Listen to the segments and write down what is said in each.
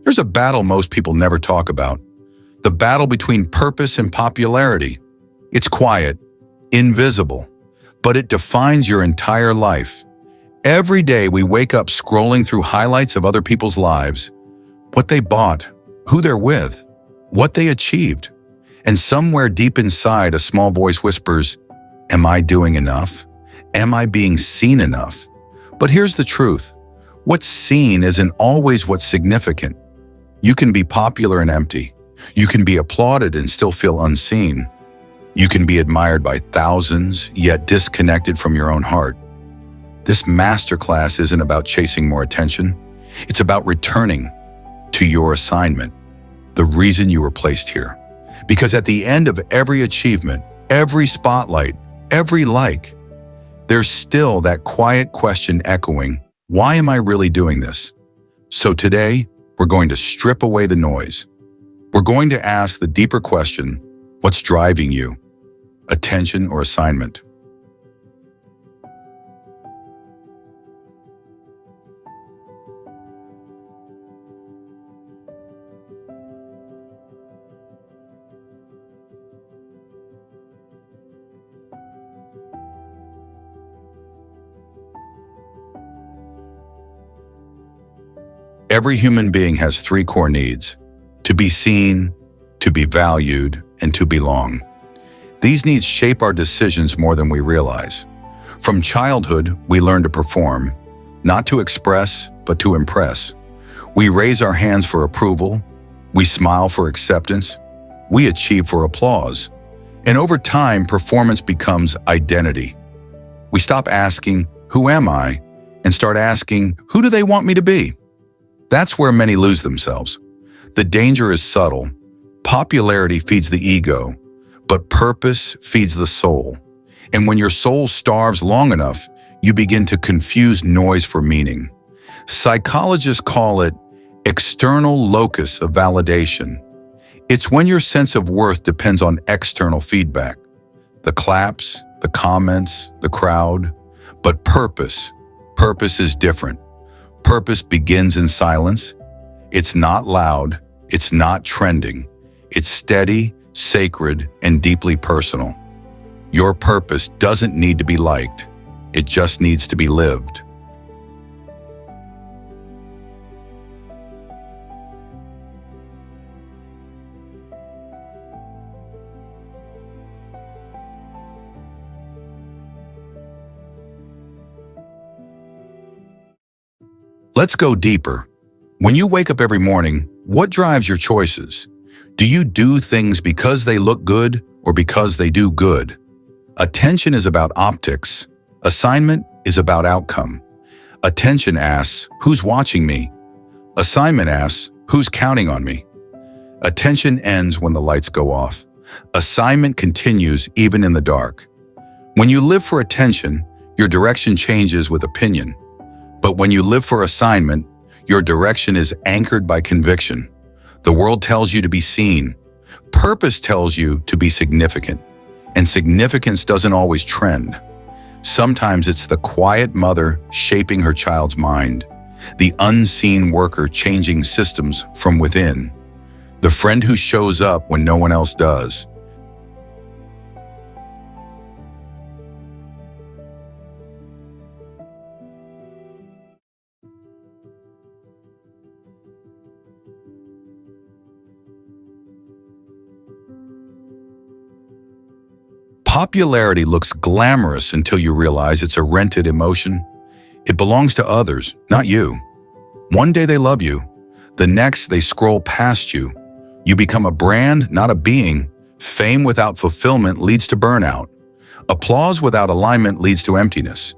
There's a battle most people never talk about. The battle between purpose and popularity. It's quiet, invisible, but it defines your entire life. Every day we wake up scrolling through highlights of other people's lives, what they bought, who they're with, what they achieved. And somewhere deep inside, a small voice whispers, "Am I doing enough? Am I being seen enough?" But here's the truth. What's seen isn't always what's significant. You can be popular and empty. You can be applauded and still feel unseen. You can be admired by thousands, yet disconnected from your own heart. This masterclass isn't about chasing more attention. It's about returning to your assignment, the reason you were placed here. Because at the end of every achievement, every spotlight, every like, there's still that quiet question echoing, why am I really doing this? So today, we're going to strip away the noise. We're going to ask the deeper question, what's driving you? Attention or assignment? Every human being has three core needs: to be seen, to be valued, and to belong. These needs shape our decisions more than we realize. From childhood, we learn to perform, not to express, but to impress. We raise our hands for approval, we smile for acceptance, we achieve for applause. And over time, performance becomes identity. We stop asking, who am I? And start asking, who do they want me to be? That's where many lose themselves. The danger is subtle. Popularity feeds the ego, but purpose feeds the soul. And when your soul starves long enough, you begin to confuse noise for meaning. Psychologists call it external locus of validation. It's when your sense of worth depends on external feedback, the claps, the comments, the crowd. But purpose is different. Purpose begins in silence. It's not loud. It's not trending. It's steady, sacred, and deeply personal. Your purpose doesn't need to be liked. It just needs to be lived. Let's go deeper. When you wake up every morning, what drives your choices? Do you do things because they look good or because they do good? Attention is about optics. Assignment is about outcome. Attention asks, who's watching me? Assignment asks, who's counting on me? Attention ends when the lights go off. Assignment continues even in the dark. When you live for attention, your direction changes with opinion. But when you live for assignment, your direction is anchored by conviction. The world tells you to be seen. Purpose tells you to be significant. And significance doesn't always trend. Sometimes it's the quiet mother shaping her child's mind, the unseen worker changing systems from within, the friend who shows up when no one else does. Popularity looks glamorous until you realize it's a rented emotion. It belongs to others, not you. One day they love you. The next they scroll past you. You become a brand, not a being. Fame without fulfillment leads to burnout. Applause without alignment leads to emptiness.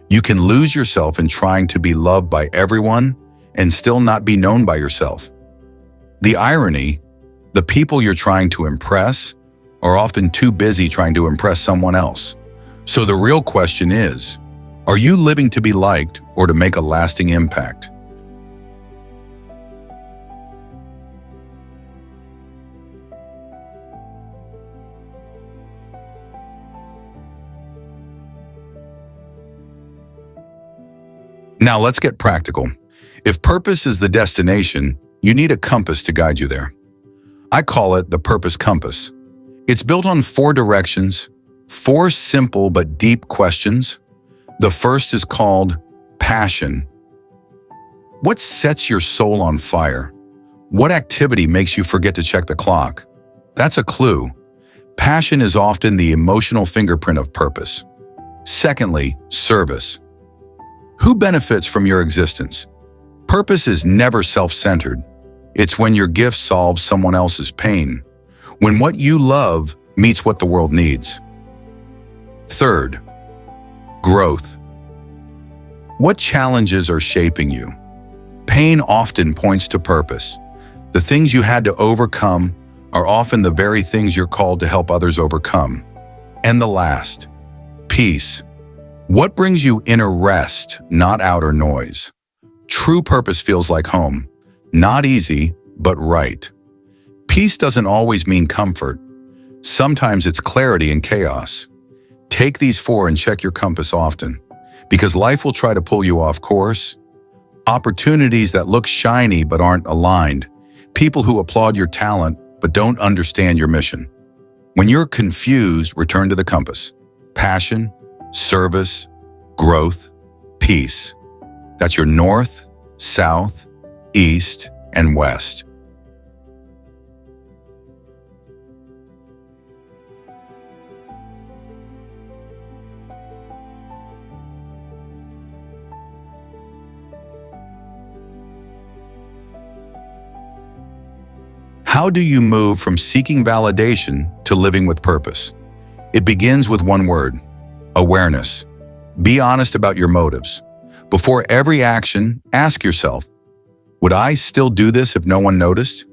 You can lose yourself in trying to be loved by everyone and still not be known by yourself. The irony, the people you're trying to impress are often too busy trying to impress someone else. So the real question is, are you living to be liked or to make a lasting impact? Now let's get practical. If purpose is the destination, You need a compass to guide you there. I call it the purpose compass. It's built on 4 directions, 4 simple but deep questions. The first is called passion. What sets your soul on fire? What activity makes you forget to check the clock? That's a clue. Passion is often the emotional fingerprint of purpose. Secondly, service. Who benefits from your existence? Purpose is never self-centered. It's when your gift solves someone else's pain, when what you love meets what the world needs. Third, growth. What challenges are shaping you? Pain often points to purpose. The things you had to overcome are often the very things you're called to help others overcome. And the last, peace. What brings you inner rest, not outer noise? True purpose feels like home. Not easy, but right. Peace doesn't always mean comfort. Sometimes it's clarity in chaos. Take these 4 and check your compass often, because life will try to pull you off course. Opportunities that look shiny but aren't aligned. People who applaud your talent but don't understand your mission. When you're confused, return to the compass. Passion, service, growth, peace. That's your north, south, east, and west. How do you move from seeking validation to living with purpose? It begins with one word: awareness. Be honest about your motives. Before every action, ask yourself, would I still do this if no one noticed?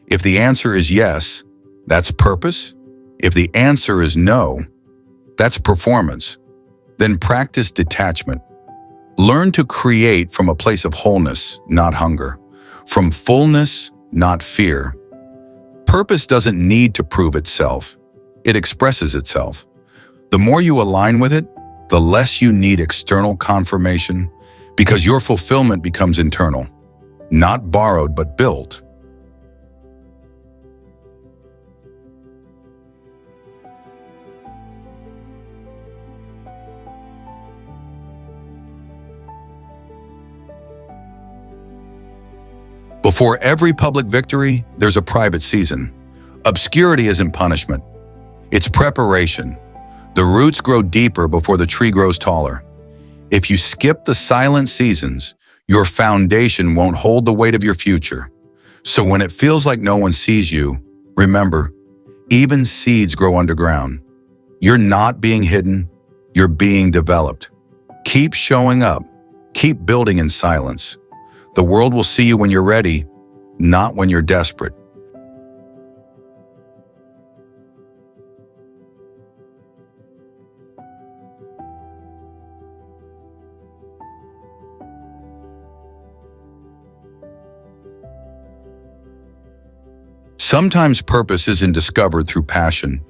If the answer is yes, that's purpose. If the answer is no, that's performance. Then practice detachment. Learn to create from a place of wholeness, not hunger. From fullness, not fear. Purpose doesn't need to prove itself. It expresses itself. The more you align with it, the less you need external confirmation, because your fulfillment becomes internal, not borrowed but built. Before every public victory, there's a private season. Obscurity isn't punishment. It's preparation. The roots grow deeper before the tree grows taller. If you skip the silent seasons, your foundation won't hold the weight of your future. So when it feels like no one sees you, remember, even seeds grow underground. You're not being hidden, you're being developed. Keep showing up. Keep building in silence. The world will see you when you're ready, not when you're desperate. Sometimes purpose isn't discovered through passion.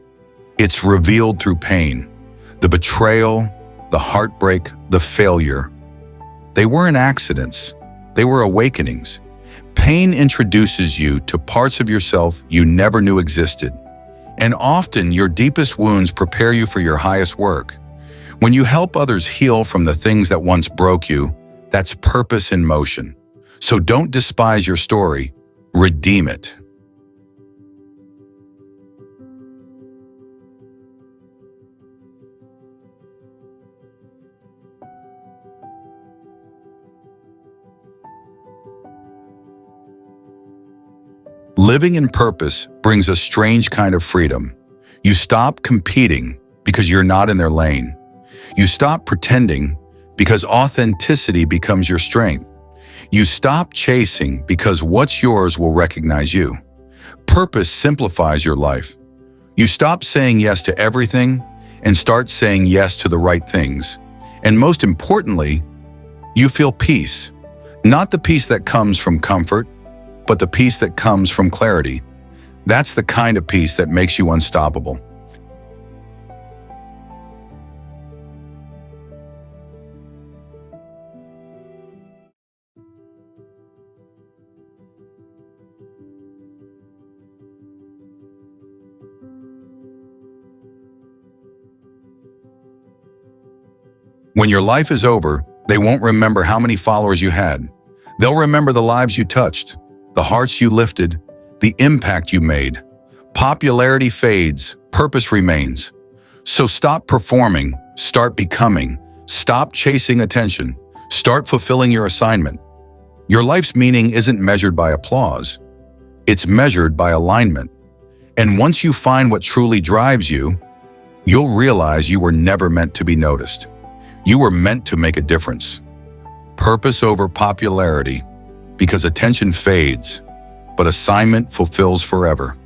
It's revealed through pain. The betrayal, the heartbreak, the failure. They weren't accidents. They were awakenings. Pain introduces you to parts of yourself you never knew existed. And often, your deepest wounds prepare you for your highest work. When you help others heal from the things that once broke you, that's purpose in motion. So don't despise your story. Redeem it. Living in purpose brings a strange kind of freedom. You stop competing because you're not in their lane. You stop pretending because authenticity becomes your strength. You stop chasing because what's yours will recognize you. Purpose simplifies your life. You stop saying yes to everything and start saying yes to the right things. And most importantly, you feel peace. Not the peace that comes from comfort, but the peace that comes from clarity. That's the kind of peace that makes you unstoppable. When your life is over, they won't remember how many followers you had. They'll remember the lives you touched, the hearts you lifted, the impact you made. Popularity fades, purpose remains. So stop performing, start becoming. Stop chasing attention. Start fulfilling your assignment. Your life's meaning isn't measured by applause. It's measured by alignment. And once you find what truly drives you, you'll realize you were never meant to be noticed. You were meant to make a difference. Purpose over popularity, because attention fades, but assignment fulfills forever.